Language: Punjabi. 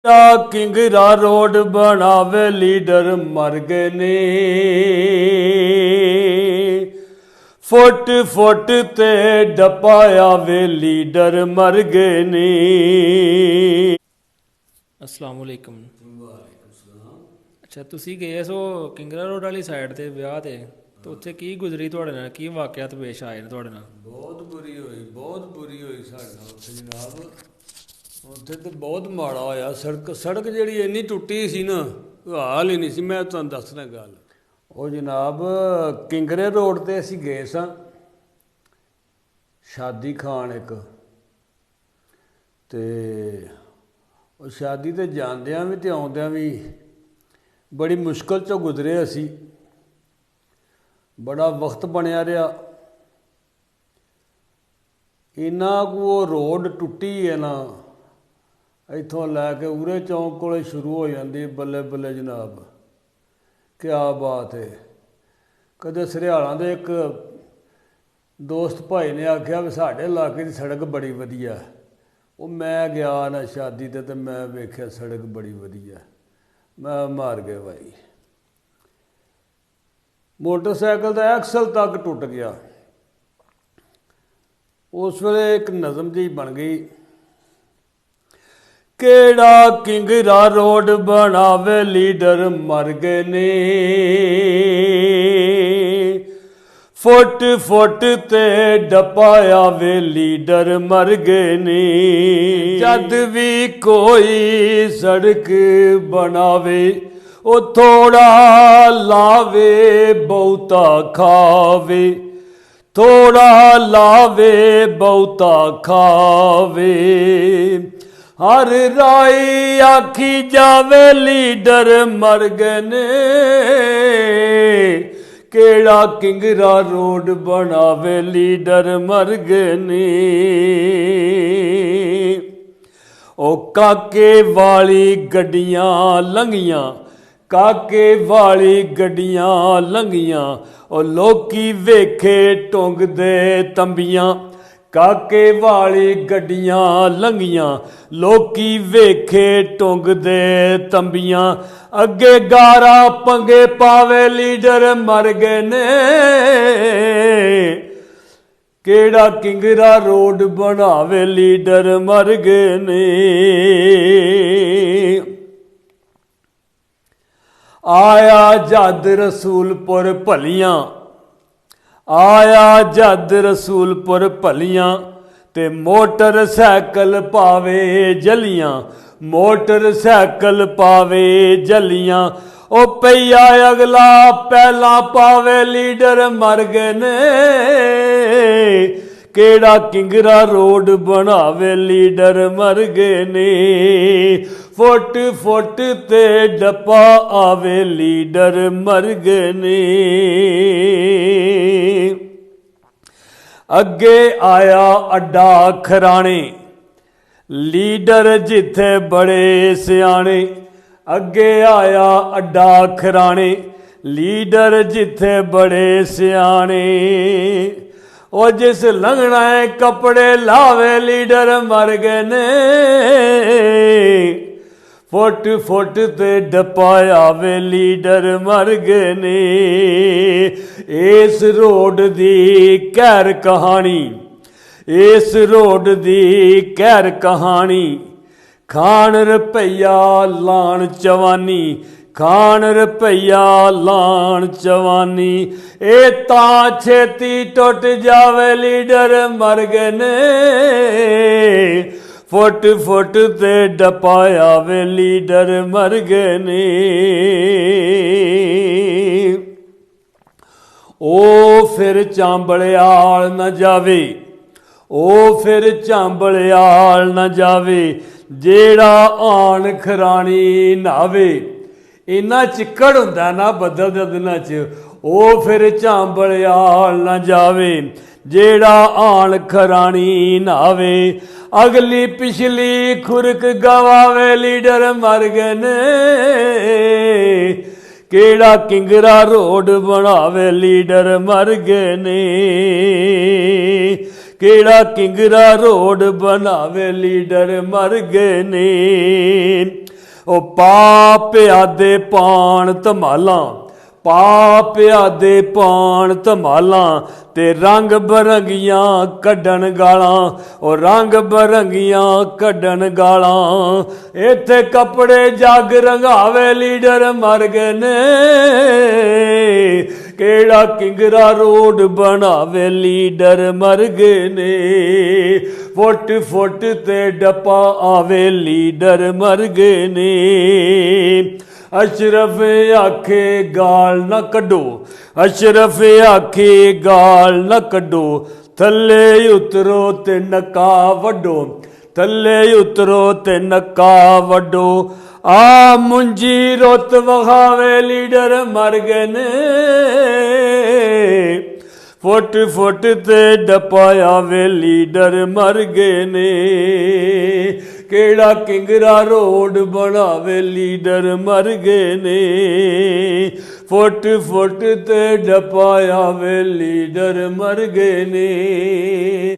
किंगरा रोड बनावे लीडर मर गए ने, फुट फुट ते डपाया वे लीडर मर गए ने। अस्सलाम वालेकुम। अच्छा ਤੁਸੀਂ ਗਏ ਸੋ ਕਿੰਗਰਾ ਰੋਡ ਵਾਲੀ ਸਾਈਡ ਤੇ ਵਿਆਹ ਤੇ ਉੱਥੇ ਕੀ ਗੁਜ਼ਰੀ ਤੁਹਾਡੇ ਨਾਲ, ਕੀ ਵਾਕਿਆਤ ਪੇਸ਼ ਆਏ ਨੇ ਤੁਹਾਡੇ ਨਾਲ? ਬਹੁਤ ਬੁਰੀ ਹੋਈ ਸਾਡੇ ਨਾਲ ਉੱਥੇ ਜਨਾਬ। ਉੱਥੇ ਤਾਂ ਬਹੁਤ ਮਾੜਾ ਹੋਇਆ। ਸੜਕ ਜਿਹੜੀ ਇੰਨੀ ਟੁੱਟੀ ਸੀ ਨਾ, ਹਾਲ ਹੀ ਨਹੀਂ ਸੀ। ਮੈਂ ਤੁਹਾਨੂੰ ਦੱਸਣਾ ਗੱਲ। ਉਹ ਜਨਾਬ ਕਿੰਗਰੇ ਰੋਡ 'ਤੇ ਅਸੀਂ ਗਏ ਸਾਂ ਸ਼ਾਦੀ ਖਾਣ ਇੱਕ, ਅਤੇ ਉਹ ਸ਼ਾਦੀ 'ਤੇ ਜਾਂਦਿਆਂ ਵੀ ਅਤੇ ਆਉਂਦਿਆਂ ਵੀ ਬੜੀ ਮੁਸ਼ਕਿਲ 'ਚੋਂ ਗੁਜ਼ਰੇ ਅਸੀਂ। ਬੜਾ ਵਕਤ ਬਣਿਆ ਰਿਹਾ। ਇੰਨਾ ਕੁ ਉਹ ਰੋਡ ਟੁੱਟੀ ਹੈ ਨਾ, ਇੱਥੋਂ ਲੈ ਕੇ ਉਰੇ ਚੌਂਕ ਕੋਲ ਸ਼ੁਰੂ ਹੋ ਜਾਂਦੀ। ਬੱਲੇ ਬੱਲੇ ਜਨਾਬ, ਕਿਆ ਬਾਤ ਹੈ। ਕਦੇ ਸਰਿਆਲਾਂ ਦੇ ਇੱਕ ਦੋਸਤ ਭਾਈ ਨੇ ਆਖਿਆ ਵੀ ਸਾਡੇ ਇਲਾਕੇ ਦੀ ਸੜਕ ਬੜੀ ਵਧੀਆ। ਉਹ ਮੈਂ ਗਿਆ ਨਾ ਸ਼ਾਦੀ 'ਤੇ ਅਤੇ ਮੈਂ ਵੇਖਿਆ ਸੜਕ ਬੜੀ ਵਧੀਆ। ਮੈਂ ਮਾਰ ਗਿਆ ਭਾਈ। ਮੋਟਰਸਾਈਕਲ ਦਾ ਐਕਸਲ ਤੱਕ ਟੁੱਟ ਗਿਆ। ਉਸ ਵੇਲੇ ਇੱਕ ਨਜ਼ਮ ਜਿਹੀ ਬਣ ਗਈ, ਕਿਹੜਾ ਕਿੰਗਰਾ ਰੋਡ ਬਣਾਵੇ ਲੀਡਰ ਮਰ ਗਏ ਨੇ, ਫੁੱਟ ਫੁੱਟ ਤੇ ਡਪਾਇਆ ਵੇ ਲੀਡਰ ਮਰ ਗਏ ਨੇ। ਜਦ ਵੀ ਕੋਈ ਸੜਕ ਬਣਾਵੇ ਉਹ ਥੋੜਾ ਲਾਵੇ ਬਹੁਤਾ ਖਾਵੇ, ਥੋੜਾ ਲਾਵੇ ਬਹੁਤਾ ਖਾਵੇ। ਹਰ ਰਾਈ ਆਖੀ ਜਾਵੇ ਲੀਡਰ ਮਰ ਗਏ ਨੇ, ਕਿਹੜਾ ਕਿੰਗਰਾ ਰੋਡ ਬਣਾਵੇ ਲੀਡਰ ਮਰ ਗਏ ਨੇ। ਉਹ ਕਾਕੇ ਵਾਲੀ ਗੱਡੀਆਂ ਲੰਘੀਆਂ, ਕਾਕੇ ਵਾਲੀ ਗੱਡੀਆਂ ਲੰਘੀਆਂ, ਉਹ ਲੋਕੀ ਵੇਖੇ ਟੁੰਗਦੇ ਤੰਬੀਆਂ। ਕਾਕੇ ਵਾਲੀ ਗੱਡੀਆਂ ਲੰਘੀਆਂ, ਲੋਕੀ ਵੇਖੇ ਟੁੰਗਦੇ ਤੰਬੀਆਂ। ਅੱਗੇ ਗਾਰਾ ਪੰਗੇ ਪਾਵੇ ਲੀਡਰ ਮਰ ਗਏ ਨੇ, ਕਿਹੜਾ ਕਿੰਗਰਾ ਰੋਡ ਬਣਾਵੇ ਲੀਡਰ ਮਰ ਗਏ ਨੇ। ਆਇਆ ਜਦ ਰਸੂਲਪੁਰ ਭਲੀਆਂ, ਆਇਆ ਜਦ ਰਸੂਲਪੁਰ ਭਲੀਆਂ, ਤੇ ਮੋਟਰਸਾਈਕਲ ਪਾਵੇ ਜਲੀਆਂ, ਮੋਟਰਸਾਈਕਲ ਪਾਵੇ ਜਲੀਆਂ। ਉਹ ਪਈਆ ਅਗਲਾ ਪਹਿਲਾਂ ਪਾਵੇ ਲੀਡਰ ਮਰ ਗਏ ਨੇ, ਕਿਹੜਾ ਕਿੰਗਰਾ ਰੋਡ ਬਣਾਵੇ ਲੀਡਰ ਮਰ ਗਏ ਨੇ। ਫੁੱਟ ਫੁੱਟ ਤੇ ਡੱਪਾ ਆਵੇ ਲੀਡਰ ਮਰ ਗਏ ਨੇ। ਅੱਗੇ ਆਇਆ ਅੱਡਾ ਖਰਾਣੇ, ਲੀਡਰ ਜਿੱਥੇ ਬੜੇ ਸਿਆਣੇ। ਅੱਗੇ ਆਇਆ ਅੱਡਾ ਖਰਾਣੇ, ਲੀਡਰ ਜਿੱਥੇ ਬੜੇ ਸਿਆਣੇ। ਉਹ ਜਿਸ ਲੰਘਣਾ ਕੱਪੜੇ ਲਾਵੇ ਲੀਡਰ ਮਰ ਗਏ ਨੇ, ਫੁੱਟ ਫੁੱਟ ਤੇ ਡਪਾਇਆ ਵੇ ਲੀਡਰ ਮਰ ਗਏ ਨੇ। ਇਸ ਰੋਡ ਦੀ ਕਹਿਰ ਕਹਾਣੀ, ਇਸ ਰੋਡ ਦੀ ਕਹਿਰ ਕਹਾਣੀ। ਖਾਣ ਰੁਪਈਆ ਲਾਣ ਜਵਾਨੀ, ਖਾਣ ਰੁਪਈਆ ਲਾਣ ਜਵਾਨੀ। ਇਹ ਤਾਂ ਛੇਤੀ ਟੁੱਟ ਜਾਵੇ ਲੀਡਰ ਮਰ ਗਏ ਨੇ, ਫੁੱਟ ਫੁੱਟ ਤੇ ਡਪਾਇਆ ਵੇ ਲੀਡਰ ਮਰ ਗਏ ਨੇ। ਉਹ ਫਿਰ ਚਾਂਬਲਿਆਲ ਨਾ ਜਾਵੇ, ਉਹ ਫਿਰ ਚਾਂਬਲਿਆਲ ਨਾ ਜਾਵੇ, ਜਿਹੜਾ ਆਣ ਖਰਾਣੀ ਨਾਵੇ। ਇੰਨਾ ਚਿੱਕੜ ਹੁੰਦਾ ਨਾ ਬੱਦਲ ਦੇ ਦਿਨਾਂ 'ਚ। ਉਹ ਫਿਰ ਚਾਂਬਲਿਆਲ ਨਾ ਜਾਵੇ, ਜਿਹੜਾ ਆਣ ਖਰਾਣੀ ਨਾਵੇ। ਅਗਲੀ ਪਿਛਲੀ ਖੁਰਕ ਗਵਾਵੇ ਲੀਡਰ ਮਰ ਗਏ ਨੇ, ਕਿਹੜਾ ਕਿੰਗਰਾ ਰੋਡ ਬਣਾਵੇ ਲੀਡਰ ਮਰ ਗਏ ਨੇ। ਕਿਹੜਾ ਕਿੰਗਰਾ ਰੋਡ ਬਣਾਵੇ ਲੀਡਰ ਮਰ ਗਏ ਨੇ। ਉਹ ਪਾ ਪਿਆਦੇ ਪਾਣ ਧਮਾਲਾਂ, ਪਾ ਪਿਆਦੇ ਪਾਣ ਧਮਾਲਾਂ, ਤੇ ਰੰਗ ਬਰੰਗੀਆਂ ਕੱਢਣ ਗਾਲਾਂ, ਉਹ ਰੰਗ ਬਰੰਗੀਆਂ ਕੱਢਣ ਗਾਲਾਂ। ਇੱਥੇ ਕੱਪੜੇ ਜੱਗ ਰੰਗਾਵੇ ਲੀਡਰ ਮਰ ਗਏ ਨੇ, ਕਿਹੜਾ ਕਿੰਗਰਾ ਰੋਡ ਬਣਾਵੇ ਲੀਡਰ ਮਰ ਗਏ ਨੇ। ਫੁੱਟ ਫੁੱਟ ਤੇ ਡੱਪਾ ਆਵੇ ਲੀਡਰ ਮਰ ਗਏ ਨੇ। ਅਸ਼ਰਫ ਆਖੇ ਗਾਲ ਨਾ ਕੱਢੋ, ਅਸ਼ਰਫ ਆਖੇ ਗਾਲ ਨਾ ਕੱਢੋ, ਥੱਲੇ ਉਤਰੋ ਤੇ ਨੱਕਾ ਵੱਢੋ, ਥੱਲੇ ਉਤਰੋ ਤੇ ਨੱਕਾ ਵੱਢੋ। ਆ ਮੁੰਜੀ ਰੁੱਤ ਵਖਾਵੇ ਲੀਡਰ ਮਰ ਗਏ ਨੇ, ਫੁੱਟ ਫੁੱਟ ਤੇ ਡਪਾਇਆ ਵੇ ਲੀਡਰ ਮਰ ਗਏ ਨੇ। ਕਿਹੜਾ ਕਿੰਗਰਾ ਰੋਡ ਬਣਾਵੇ ਲੀਡਰ ਮਰ ਗਏ ਨੇ, ਫੁੱਟ ਫੁੱਟ ਤੇ ਡਪਾਇਆ ਵੇ ਲੀਡਰ ਮਰ ਗਏ ਨੇ।